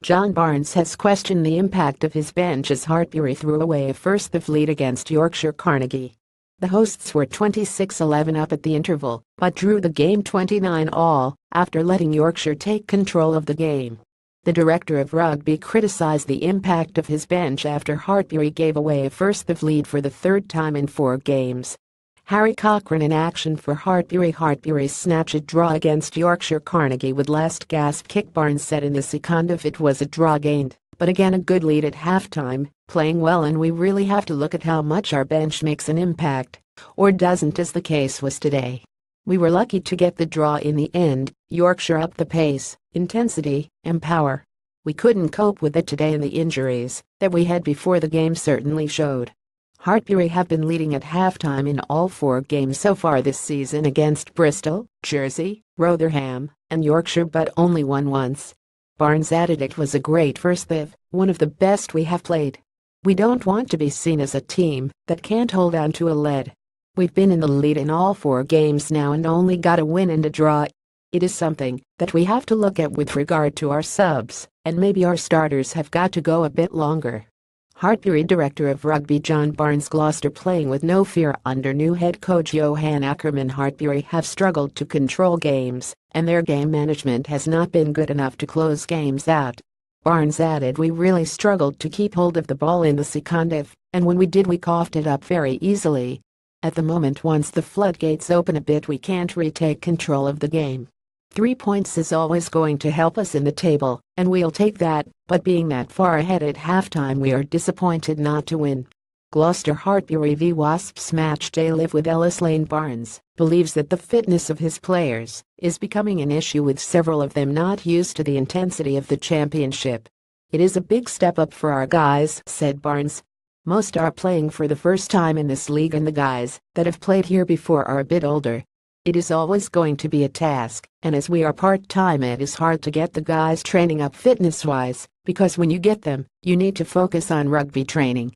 John Barnes has questioned the impact of his bench as Hartpury threw away a first-half lead against Yorkshire Carnegie. The hosts were 26-11 up at the interval, but drew the game 29-all after letting Yorkshire take control of the game. The director of rugby criticised the impact of his bench after Hartpury gave away a first-half lead for the third time in 4 games. Harry Cochrane in action for Hartpury. Hartpury's snatched draw against Yorkshire Carnegie would last gasp kick. Barnes said in the second half it was a draw gained, but again a good lead at halftime, playing well, and we really have to look at how much our bench makes an impact, or doesn't, as the case was today. We were lucky to get the draw in the end. Yorkshire upped the pace, intensity, and power. We couldn't cope with it today, and the injuries that we had before the game certainly showed. Hartpury have been leading at halftime in all 4 games so far this season against Bristol, Jersey, Rotherham, and Yorkshire, but only won once. Barnes added it was a great first half, one of the best we have played. We don't want to be seen as a team that can't hold on to a lead. We've been in the lead in all 4 games now and only got a win and a draw. It is something that we have to look at with regard to our subs, and maybe our starters have got to go a bit longer. Hartpury director of rugby John Barnes. Gloucester playing with no fear under new head coach Johan Ackerman. Hartpury have struggled to control games, and their game management has not been good enough to close games out. Barnes added, we really struggled to keep hold of the ball in the second half, and when we did we coughed it up very easily. At the moment, once the floodgates open a bit, we can't retake control of the game. 3 points is always going to help us in the table, and we'll take that, but being that far ahead at halftime we are disappointed not to win. Gloucester Hartpury v Wasps match day. Live with Ellis Lane. Barnes believes that the fitness of his players is becoming an issue, with several of them not used to the intensity of the championship. It is a big step up for our guys, said Barnes. Most are playing for the first time in this league, and the guys that have played here before are a bit older. It is always going to be a task, and as we are part-time it is hard to get the guys training up fitness-wise, because when you get them, you need to focus on rugby training.